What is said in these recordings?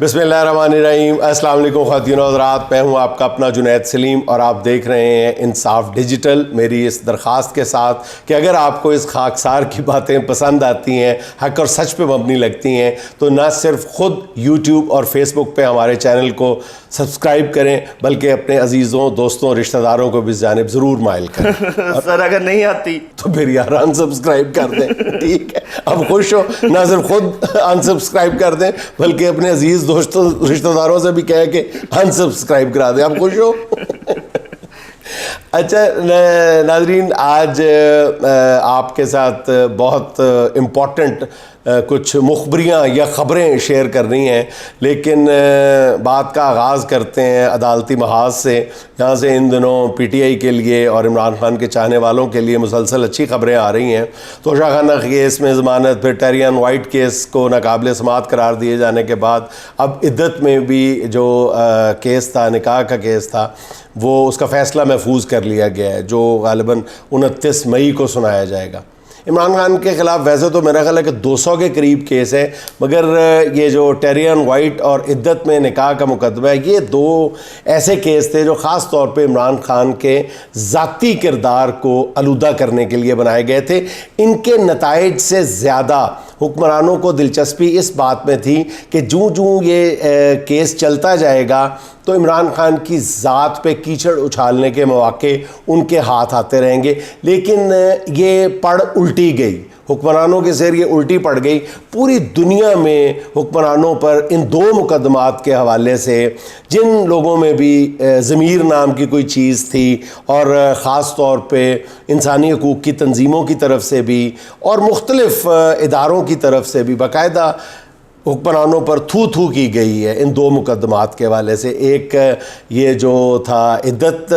बिस्मिल्लाहिर्रहमानिर्रहीम। अस्सलाम वालेकुम ख़वातीन और हज़रात, मैं हूँ आपका अपना जुनैद सलीम और आप देख रहे हैं इंसाफ डिजिटल। मेरी इस दरख्वास्त के साथ कि अगर आपको इस खाकसार की बातें पसंद आती हैं, हक और सच पे मबनी लगती हैं, तो ना सिर्फ ख़ुद यूट्यूब और फेसबुक पे हमारे चैनल को सब्सक्राइब करें, बल्कि अपने अजीज़ों, दोस्तों, रिश्तेदारों को भी जानिब ज़रूर माइल करें। सर अगर नहीं आती तो फिर यार अनसब्सक्राइब कर दें, ठीक है। अब खुश हो, ना सिर्फ खुद अनसब्सक्राइब कर दें बल्कि अपने अजीज़ दोस्तों, रिश्तेदारों से भी कह के अनसब्सक्राइब करा दें। आप खुश हो? अच्छा नाज़रीन, आज आपके साथ बहुत इम्पॉर्टेंट कुछ मुखबरियाँ या ख़बरें शेयर करनी हैं, लेकिन बात का आगाज़ करते हैं अदालती महाज से। यहाँ से इन दिनों PTI के लिए और इमरान खान के चाहने वालों के लिए मुसलसल अच्छी ख़बरें आ रही हैं। तोशाखाना केस में ज़मानत, फिर टेरियन वाइट केस को नाकाबिल समाअत करार दिए जाने के बाद अब इद्दत में भी जो केस था, निकाह का केस था, वो उसका फ़ैसला महफूज कर लिया गया है, जो ग़ालिबन 29 मई को सुनाया जाएगा। इमरान खान के ख़िलाफ़ वैसे तो मेरा ख्याल है कि 200 के करीब केस है, मगर ये जो टेरियन वाइट और इद्दत में निकाह का मुकदमा है, ये दो ऐसे केस थे जो ख़ास तौर पे इमरान खान के ज़ाती किरदार को आलूदा करने के लिए बनाए गए थे। इनके नताइज से ज़्यादा हुक्मरानों को दिलचस्पी इस बात में थी कि जूँ ये केस चलता जाएगा तो इमरान खान की ज़ात पे कीचड़ उछालने के मौके उनके हाथ आते रहेंगे। लेकिन ये पड़ उल्टी गई, हुक्मरानों के सिर ये उल्टी पड़ गई। पूरी दुनिया में हुक्मरानों पर इन दो मुकदमात के हवाले से, जिन लोगों में भी ज़मीर नाम की कोई चीज़ थी और ख़ास तौर पे इंसानी हकूक़ की तंजीमों की तरफ से भी और मुख्तलिफ़ इदारों की तरफ से भी बाकायदा हुक्मरानों पर थू थू की गई है इन दो मुकदमात के हवाले से। एक ये जो था इद्दत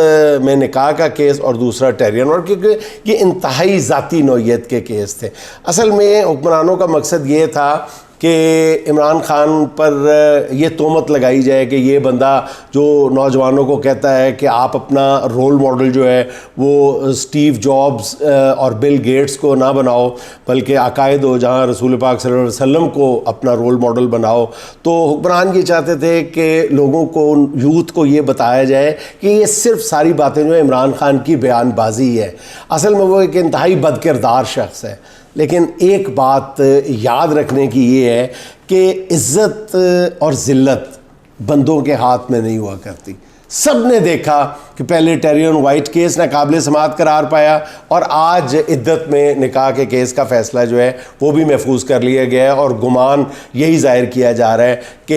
में निकाह का केस और दूसरा टेरियन, और क्योंकि ये इंतहाई ज़ाती नौइयत के केस थे। असल में हुक्मरानों का मकसद ये था कि इमरान खान पर ये तोहमत लगाई जाए कि ये बंदा जो नौजवानों को कहता है कि आप अपना रोल मॉडल जो है वो स्टीव जॉब्स और बिल गेट्स को ना बनाओ, बल्कि अकायद हो जहाँ रसूल पाक सल्लल्लाहु अलैहि वसल्लम को अपना रोल मॉडल बनाओ। तो हुक्मरान ये चाहते थे कि लोगों को, यूथ को ये बताया जाए कि ये सिर्फ सारी बातें जो है इमरान खान की बयानबाजी है। असल में वो एक इंतहाई बदकिरदार शख्स है। लेकिन एक बात याद रखने की ये है कि इज़्ज़त और ज़िल्लत बंदों के हाथ में नहीं हुआ करती। सब ने देखा कि पहले टेरियन वाइट केस नाकाबिल समाअत करार पाया और आज इद्दत में निकाह के केस का फ़ैसला जो है वो भी महफूज कर लिया गया है, और गुमान यही ज़ाहिर किया जा रहा है कि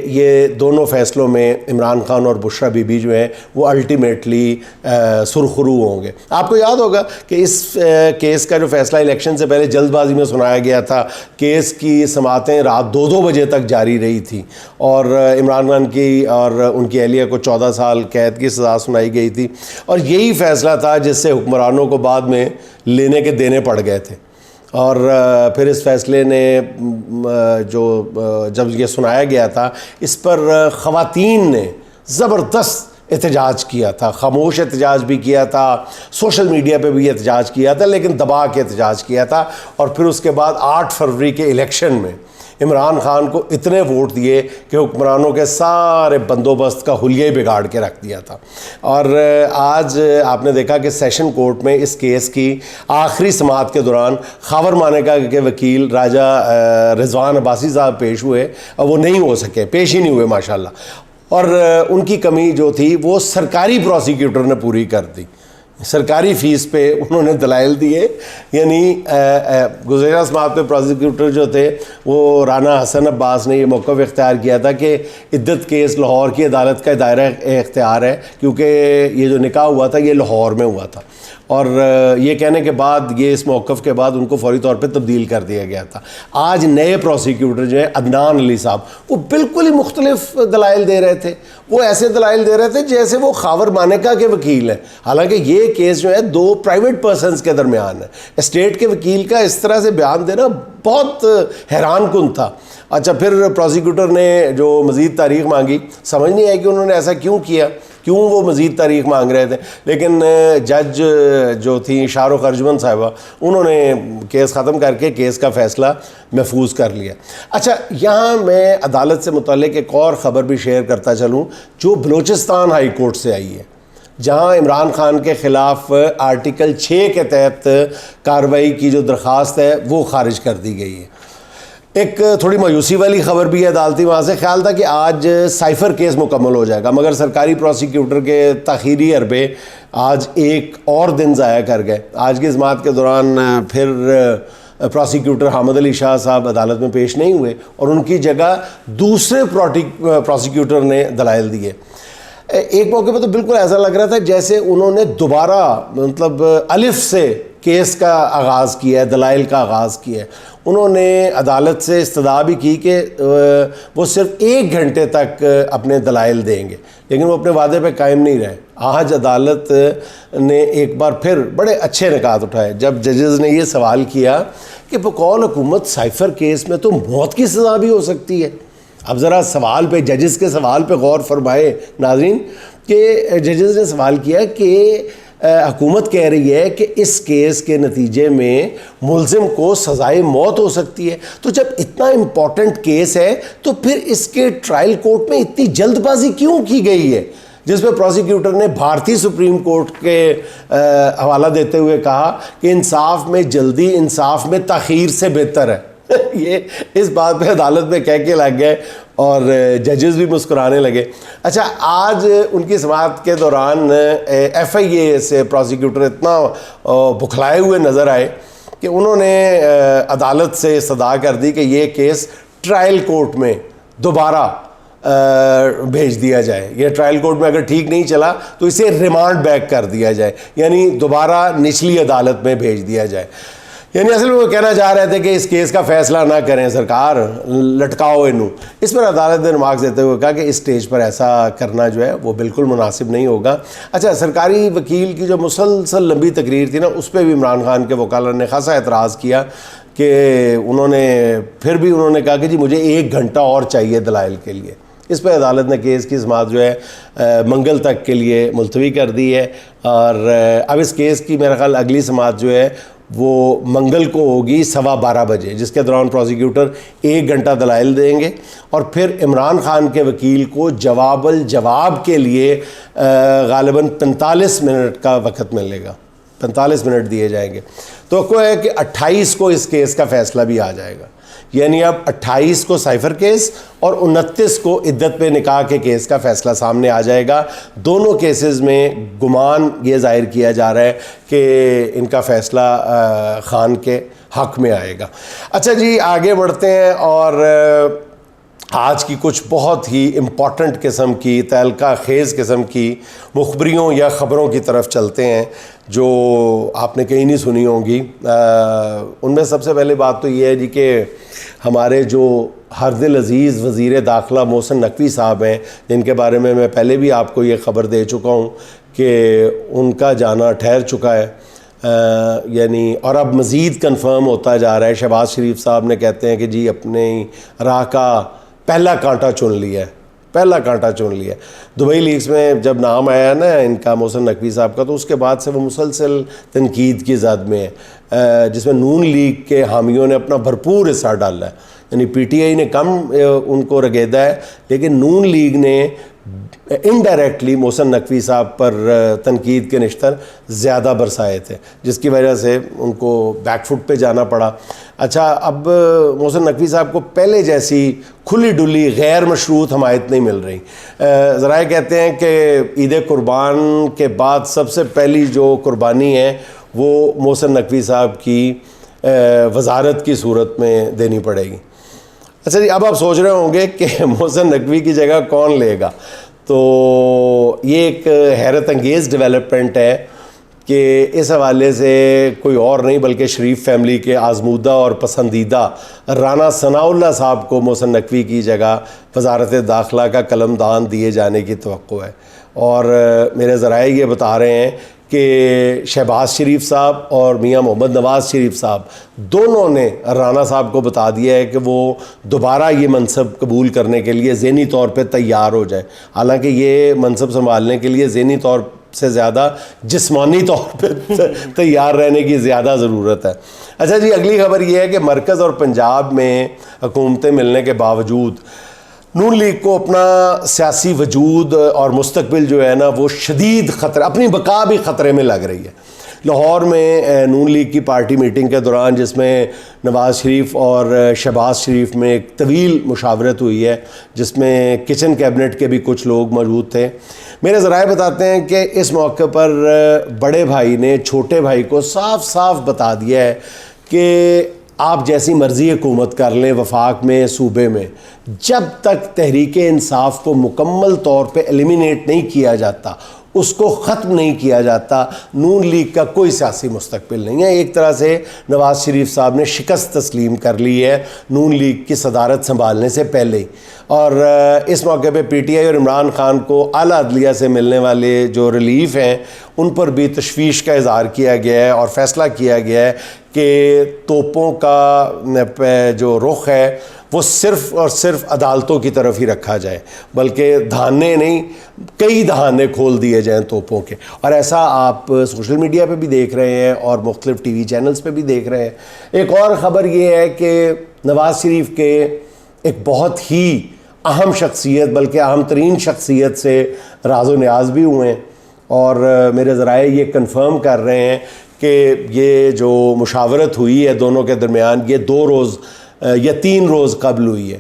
ये दोनों फ़ैसलों में इमरान खान और बुशरा बीबी जो हैं वो अल्टीमेटली सुरखरू होंगे। आपको याद होगा कि इस केस का जो फ़ैसला इलेक्शन से पहले जल्दबाजी में सुनाया गया था, केस की समाअतें रात 2-2 बजे तक जारी रही थी और इमरान खान की और उनकी अहलिया को 14 साल कैद की सज़ा सुनाई गई थी। और यही फ़ैसला था जिससे हुक्मरानों को बाद में लेने के देने पड़ गए थे। और फिर इस फ़ैसले ने जब ये सुनाया गया था, इस पर ख़वातीन ने ज़बरदस्त एहतजाज किया था, खामोश एहतजाज भी किया था, सोशल मीडिया पे भी एहतजाज किया था, लेकिन दबा के एहतजाज किया था। और फिर उसके बाद 8 फरवरी के इलेक्शन में इमरान खान को इतने वोट दिए कि हुक्मरानों के सारे बंदोबस्त का हुलिया ही बिगाड़ के रख दिया था। और आज आपने देखा कि सेशन कोर्ट में इस केस की आखिरी समाअत के दौरान खावर मानेका के वकील राजा रिजवान अब्बासी साहब पेश हुए और वो नहीं हो सके, पेश ही नहीं हुए माशाल्लाह। और उनकी कमी जो थी वो सरकारी प्रोसिक्यूटर ने पूरी कर दी। सरकारी फ़ीस पे उन्होंने दलाइल दिए, यानी गुज़श्ता समाअत पे प्रोसिक्यूटर जो थे वो राना हसन अब्बास ने ये मौक़िफ़ इख्तियार किया था कि इद्दत केस लाहौर की अदालत का दायरा इख्तियार है, क्योंकि ये जो निकाह हुआ था ये लाहौर में हुआ था। और ये कहने के बाद, ये इस मौक़िफ़ के बाद उनको फ़ौरी तौर पे तब्दील कर दिया गया था। आज नए प्रोसिक्यूटर जो है अदनान अली साहब, वो बिल्कुल ही मुख्तलिफ दलाइल दे रहे थे। वो ऐसे दलाइल दे रहे थे जैसे वो खावर मानेका के वकील हैं, हालांकि ये केस जो है दो प्राइवेट पर्सनस के दरमियान है। स्टेट के वकील का इस तरह से बयान देना बहुत हैरान कुन था। अच्छा, फिर प्रोसिक्यूटर ने जो मज़ीद तारीख़ मांगी, समझ नहीं आई कि उन्होंने ऐसा क्यों किया, क्यों वो मज़ीद तारीख मांग रहे थे, लेकिन जज जो थी शाहरुख अर्जुमन साहिबा, उन्होंने केस ख़त्म करके केस का फ़ैसला महफूज कर लिया। अच्छा, यहाँ मैं अदालत से मुतल्लिक़ एक और ख़बर भी शेयर करता चलूँ जो बलूचिस्तान हाई कोर्ट से आई है, जहाँ इमरान खान के ख़िलाफ़ आर्टिकल 6 के तहत कार्रवाई की जो दरख्वास्त है वो खारिज कर दी गई है। एक थोड़ी मायूसी वाली ख़बर भी है अदालती, वहाँ से ख्याल था कि आज साइफ़र केस मुकम्मल हो जाएगा, मगर सरकारी प्रोसिक्यूटर के ताख़ीरी अरबे आज एक और दिन ज़ाया कर गए। आज की समाअत के दौरान फिर प्रोसिक्यूटर हामिद अली शाह साहब अदालत में पेश नहीं हुए और उनकी जगह दूसरे प्रोसिक्यूटर ने दलाइल दिए। एक मौके पर तो बिल्कुल ऐसा लग रहा था जैसे उन्होंने दोबारा मतलब अलिफ से केस का आगाज़ किया है, दलाइल का आगाज़ किया है। उन्होंने अदालत से इस्तदा भी की कि वो सिर्फ 1 घंटे तक अपने दलाइल देंगे, लेकिन वो अपने वादे पे कायम नहीं रहे। आज अदालत ने एक बार फिर बड़े अच्छे निकात उठाए जब जजेस ने ये सवाल किया कि बकौल हुकूमत साइफ़र केस में तो मौत की सज़ा भी हो सकती है। अब ज़रा सवाल पे, जजेस के सवाल पे गौर फरमाए नाज़रीन, कि जजेस ने सवाल किया कि हुकूमत कह रही है कि इस केस के नतीजे में मुलजिम को सज़ाए मौत हो सकती है, तो जब इतना इम्पॉर्टेंट केस है तो फिर इसके ट्रायल कोर्ट में इतनी जल्दबाजी क्यों की गई है, जिस पर प्रोसिक्यूटर ने भारतीय सुप्रीम कोर्ट के हवाला देते हुए कहा कि इंसाफ में जल्दी इंसाफ में ताख़ीर से बेहतर है। ये इस बात पे अदालत में कह के लग गए और जजेस भी मुस्कुराने लगे। अच्छा, आज उनकी समाअत के दौरान FIA से प्रोसिक्यूटर इतना बुखलाए हुए नज़र आए कि उन्होंने अदालत से इस्तदा कर दी कि ये केस ट्रायल कोर्ट में दोबारा भेज दिया जाए। ये ट्रायल कोर्ट में अगर ठीक नहीं चला तो इसे रिमांड बैक कर दिया जाए, यानी दोबारा निचली अदालत में भेज दिया जाए। यानी असल में वो कहना चाह रहे थे कि इस केस का फ़ैसला ना करें सरकार, लटकाओ इनू। इस पर अदालत ने रिमार्क देते हुए कहा कि इस स्टेज पर ऐसा करना जो है वो बिल्कुल मुनासिब नहीं होगा। अच्छा, सरकारी वकील की जो मुसलसल लंबी तकरीर थी ना, उस पर भी इमरान खान के वकाला ने खासा एतराज़ किया कि उन्होंने कहा कि जी मुझे 1 घंटा और चाहिए दलाइल के लिए। इस पर अदालत ने केस की समाअत जो है मंगल तक के लिए मुलतवी कर दी है और अब इस केस की मेरा ख्याल अगली समाअत जो है वो मंगल को होगी 12:15 बजे, जिसके दौरान प्रोसिक्यूटर 1 घंटा दलाइल देंगे और फिर इमरान खान के वकील को जवाब के लिए गालिबन 45 मिनट का वक़्त मिलेगा, 45 मिनट दिए जाएंगे। तो को है कि 28 को इस केस का फ़ैसला भी आ जाएगा, यानी अब 28 को साइफ़र केस और 29 को इद्दत पे निकाह के केस का फ़ैसला सामने आ जाएगा। दोनों केसेस में गुमान ये ज़ाहिर किया जा रहा है कि इनका फ़ैसला खान के हक़ में आएगा। अच्छा जी, आगे बढ़ते हैं और आज की कुछ बहुत ही इम्पॉर्टेंट किस्म की, तहलका खेज़ किस्म की मुखबरियों या ख़बरों की तरफ चलते हैं जो आपने कहीं नहीं सुनी होंगी। उनमें सबसे पहले बात तो ये है जी कि हमारे जो हरदिल अज़ीज़ वज़ीर दाखिला मोहसिन नकवी साहब हैं, जिनके बारे में मैं पहले भी आपको ये ख़बर दे चुका हूँ कि उनका जाना ठहर चुका है, यानी और अब मज़ीद कन्फर्म होता जा रहा है। शहबाज शरीफ साहब ने कहते हैं कि जी अपने राह का पहला कांटा चुन लिया है, पहला कांटा चुन लिया। दुबई लीग्स में जब नाम आया ना इनका, मोहसिन नकवी साहब का, तो उसके बाद से वो मुसलसल तनकीद की ज़द में है, जिसमें नून लीग के हामियों ने अपना भरपूर हिस्सा डाला है। यानी PTI ने कम उनको रगेदा है, लेकिन नून लीग ने इनडायरेक्टली मोहसिन नकवी साहब पर तनकीद के निश्तर ज़्यादा बरसाए थे, जिसकी वजह से उनको बैकफुट पे जाना पड़ा। अच्छा, अब मोहसिन नकवी साहब को पहले जैसी खुली डुली गैर मशरूत हमायत नहीं मिल रही। ज़राए कहते हैं कि ईद कुर्बान के बाद सबसे पहली जो कुर्बानी है वो मोहसिन नकवी साहब की वज़ारत की सूरत में देनी पड़ेगी। अच्छा जी, अब आप सोच रहे होंगे कि मोहसिन नकवी की जगह कौन लेगा, तो ये एक हैरत अंगेज़ डेवलपमेंट है कि इस हवाले से कोई और नहीं बल्कि शरीफ फैमिली के आजमूदा और पसंदीदा राना सनाउल्लाह साहब को मोहसिन नकवी की जगह वज़ारत दाखिला का कलमदान दिए जाने की तवक्को है। और मेरे ज़राए ये बता रहे हैं कि शहबाज शरीफ साहब और मियां मोहम्मद नवाज़ शरीफ साहब दोनों ने राना साहब को बता दिया है कि वो दोबारा ये मनसब कबूल करने के लिए ज़हनी तौर पे तैयार हो जाए। हालांकि ये मनसब संभालने के लिए ज़हनी तौर से ज़्यादा जिस्मानी तौर पे तैयार रहने की ज़्यादा ज़रूरत है। अच्छा जी, अगली खबर ये है कि मरकज़ और पंजाब में हुकूमतें मिलने के बावजूद नून लीग को अपना सियासी वजूद और मुस्तकबिल जो है ना वो शदीद ख़तरे, अपनी बका भी ख़तरे में लग रही है। लाहौर में नून लीग की पार्टी मीटिंग के दौरान, जिसमें नवाज़ शरीफ और शहबाज शरीफ में एक तवील मुशावरत हुई है, जिसमें किचन कैबिनेट के भी कुछ लोग मौजूद थे। मेरे ज़राए बताते हैं कि इस मौके पर बड़े भाई ने छोटे भाई को साफ साफ बता दिया है कि आप जैसी मर्ज़ी हुकूमत कर लें वफाक में, सूबे में, जब तक तहरीक इंसाफ को मुकम्मल तौर पे एलिमिनेट नहीं किया जाता, उसको ख़त्म नहीं किया जाता, नून लीग का कोई सियासी मुस्तकबिल नहीं है। एक तरह से नवाज़ शरीफ साहब ने शिकस्त तस्लीम कर ली है नून लीग की सदारत संभालने से पहले ही। और इस मौके पे पीटीआई और इमरान खान को आला अदलिया से मिलने वाले जो रिलीफ हैं उन पर भी तशवीश का इज़हार किया गया है और फ़ैसला किया गया है कि तोपों का जो रुख है वो सिर्फ़ और सिर्फ अदालतों की तरफ ही रखा जाए, बल्कि दहाने नहीं, कई दहाने खोल दिए जाएं तोपों के। और ऐसा आप सोशल मीडिया पे भी देख रहे हैं और मुख्तलिफ टीवी चैनल्स पे भी देख रहे हैं। एक और ख़बर ये है कि नवाज़ शरीफ के एक बहुत ही अहम शख्सियत, बल्कि अहम तरीन शख्सियत से राज़ो न्याज़ भी हुए हैं और मेरे ज़राए ये कन्फर्म कर रहे हैं कि ये जो मुशावरत हुई है दोनों के दरमियान, ये 2 रोज़ या 3 रोज़ कबल हुई है।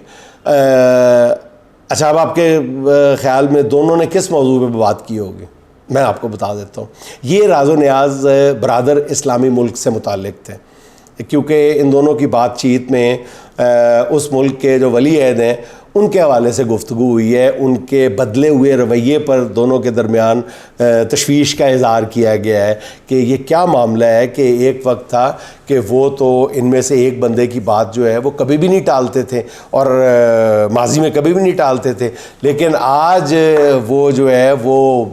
अच्छा, अब आपके ख़्याल में दोनों ने किस मौजू पे बात की होगी? मैं आपको बता देता हूँ। ये राज़ो न्याज़ बरादर इस्लामी मुल्क से मुताल्लिक़ थे, क्योंकि इन दोनों की बातचीत में उस मुल्क के जो वली अहद हैं उनके हवाले से गुफ्तगू हुई है। उनके बदले हुए रवैये पर दोनों के दरमियान तशवीश का इज़हार किया गया है कि ये क्या मामला है कि एक वक्त था कि वो तो इनमें से एक बंदे की बात जो है वो कभी भी नहीं टालते थे और माजी में कभी भी नहीं टालते थे, लेकिन आज वो जो है वो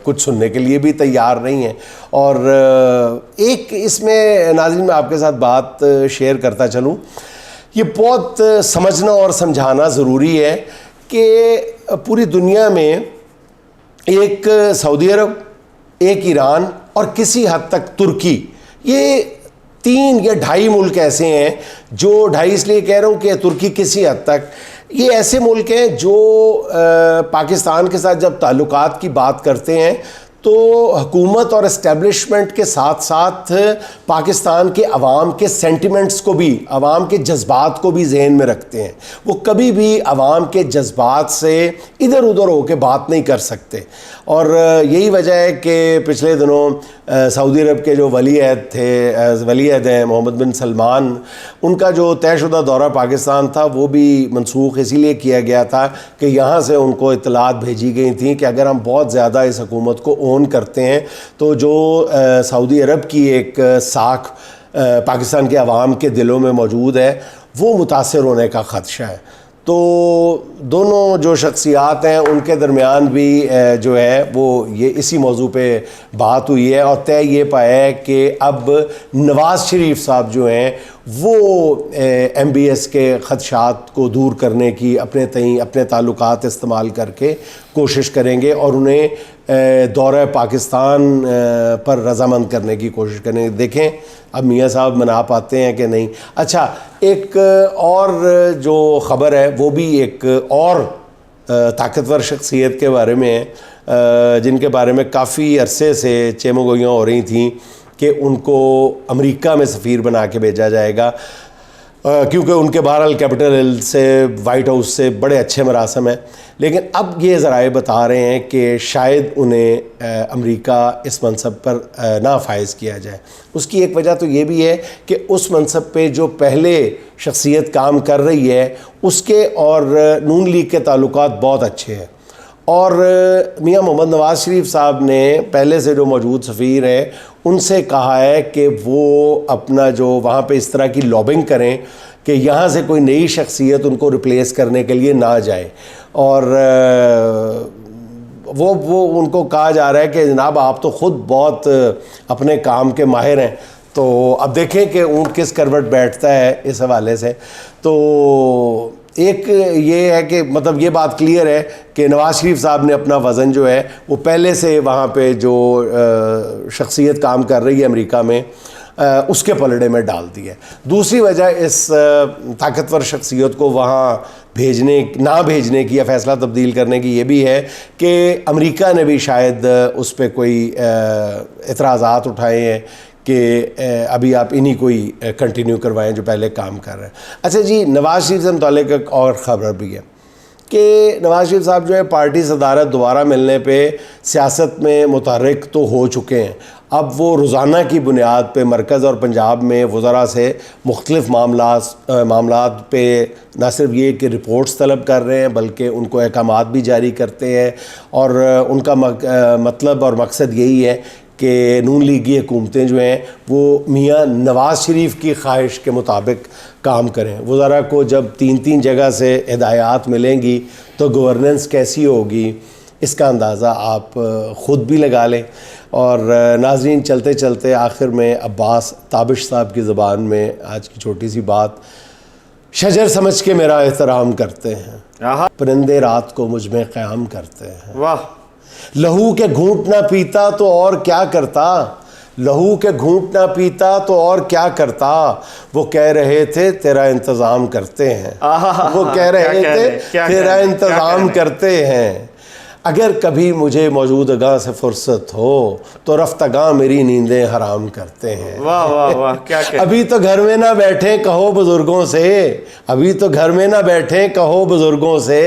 कुछ सुनने के लिए भी तैयार नहीं है। और एक इसमें नाज़रीन मैं आपके साथ बात शेयर करता चलूँ, ये बहुत समझना और समझाना ज़रूरी है कि पूरी दुनिया में एक सऊदी अरब, एक ईरान और किसी हद तक तुर्की, ये 3 या 2.5 मुल्क ऐसे हैं जो 2.5 इसलिए कह रहा हूँ कि तुर्की किसी हद तक, ये ऐसे मुल्क हैं जो पाकिस्तान के साथ जब ताल्लुकात की बात करते हैं तो हुकूमत और इस्टेब्लिशमेंट के साथ साथ पाकिस्तान के अवाम के सेंटिमेंट्स को भी, अवाम के जज्बात को भी जहन में रखते हैं। वो कभी भी अवाम के जज्बात से इधर उधर होकर बात नहीं कर सकते। और यही वजह है कि पिछले दिनों सऊदी अरब के जो वली अहद थे, वली अहद हैं मोहम्मद बिन सलमान, उनका जो तयशुदा दौरा पाकिस्तान था वो भी मनसूख इसीलिए किया गया था कि यहाँ से उनको इत्तलात भेजी गई थी कि अगर हम बहुत ज़्यादा इस हुकूमत को ओन करते हैं तो जो सऊदी अरब की एक साख पाकिस्तान के अवाम के दिलों में मौजूद है वो मुतासर होने का ख़दशा है। तो दोनों जो शख्सियात हैं उनके दरमियान भी जो है वो ये इसी मौजू पे बात हुई है और तय ये पाया है कि अब नवाज़ शरीफ साहब जो हैं वो MBS के ख़दशात को दूर करने की अपने ताल्लुकात इस्तेमाल करके कोशिश करेंगे और उन्हें दौरा पाकिस्तान पर रज़ामंद करने की कोशिश करेंगे। देखें अब मियाँ साहब मना पाते हैं कि नहीं। अच्छा, एक और जो ख़बर है वो भी एक और ताकतवर शख्सियत के बारे में है, जिनके बारे में काफ़ी अरसे से चेमोगोइयाँ हो रही थी कि उनको अमेरिका में सफ़ीर बना के भेजा जाएगा, क्योंकि उनके बहरहाल कैपिटल हिल से, वाइट हाउस से बड़े अच्छे मरासम हैं। लेकिन अब ये ज़राए बता रहे हैं कि शायद उन्हें अमेरिका इस मनसब पर ना फायज़ किया जाए। उसकी एक वजह तो ये भी है कि उस मनसब पे जो पहले शख्सियत काम कर रही है उसके और नून लीग के ताल्लुकात बहुत अच्छे हैं और मियाँ मोहम्मद नवाज़ शरीफ साहब ने पहले से जो मौजूद सफ़ीर है उनसे कहा है कि वो अपना जो वहाँ पे इस तरह की लॉबिंग करें कि यहाँ से कोई नई शख्सियत उनको रिप्लेस करने के लिए ना जाए। और वो उनको कहा जा रहा है कि जनाब आप तो ख़ुद बहुत अपने काम के माहिर हैं, तो अब देखें कि ऊँट किस करवट बैठता है इस हवाले से। तो एक ये है कि मतलब ये बात क्लियर है कि नवाज़ शरीफ साहब ने अपना वज़न जो है वो पहले से वहाँ पे जो शख्सियत काम कर रही है अमेरिका में उसके पलड़े में डाल दिया है। दूसरी वजह इस ताकतवर शख्सियत को वहाँ ना भेजने की या फ़ैसला तब्दील करने की ये भी है कि अमेरिका ने भी शायद उस पर कोई एतराज़ात उठाए हैं कि अभी आप इन्हीं को ही कंटिन्यू करवाएं जो पहले काम कर रहे हैं। अच्छा जी, नवाज़ शरीफ से मुतालिक एक और ख़बर भी है कि नवाज़ शरीफ साहब जो है पार्टी सदारत दोबारा मिलने पे सियासत में मुतहर्रिक तो हो चुके हैं। अब वो रोज़ाना की बुनियाद पे मरकज़ और पंजाब में वज़रा से मुख्तलिफ़ मामलात पे न सिर्फ ये कि रिपोर्ट्स तलब कर रहे हैं बल्कि उनको अहकामात भी जारी करते हैं, और उनका मतलब और मकसद यही है कि नून लीगी हुकूमतें जो हैं वो मियाँ नवाज़ शरीफ की ख्वाहिश के मुताबिक काम करें। वज़रा को जब 3-3 जगह से हिदायत मिलेंगी तो गवर्नेंस कैसी होगी इसका अंदाज़ा आप ख़ुद भी लगा लें। और नाज़रीन, चलते चलते आखिर में अब्बास ताबिश साहब की ज़बान में आज की छोटी सी बात, शजर समझ के मेरा एहतराम करते हैं, परिंदे रात को मुझ में क़याम करते हैं। वाह। लहू के घूंट ना पीता तो और क्या करता, लहू के घूंट ना पीता तो और क्या करता, वो कह रहे थे तेरा इंतज़ाम करते हैं, वो कह रहे थे तेरा इंतज़ाम करते हैं। अगर कभी मुझे मौजूदगा से फुर्सत हो तो रफ्तगा मेरी नींदें हराम करते हैं। वाह वाह वाह, क्या अभी तो घर में ना बैठे कहो बुजुर्गों से, अभी तो घर में ना बैठे कहो बुजुर्गों से,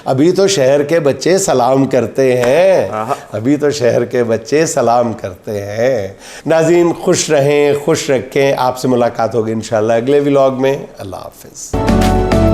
अभी तो शहर के बच्चे सलाम करते हैं, अभी तो शहर के बच्चे सलाम करते हैं। नाज़रीन, खुश रहें, खुश रखें। आपसे मुलाकात होगी इंशाल्लाह अगले व्लॉग में। अल्लाह हाफ़िज़।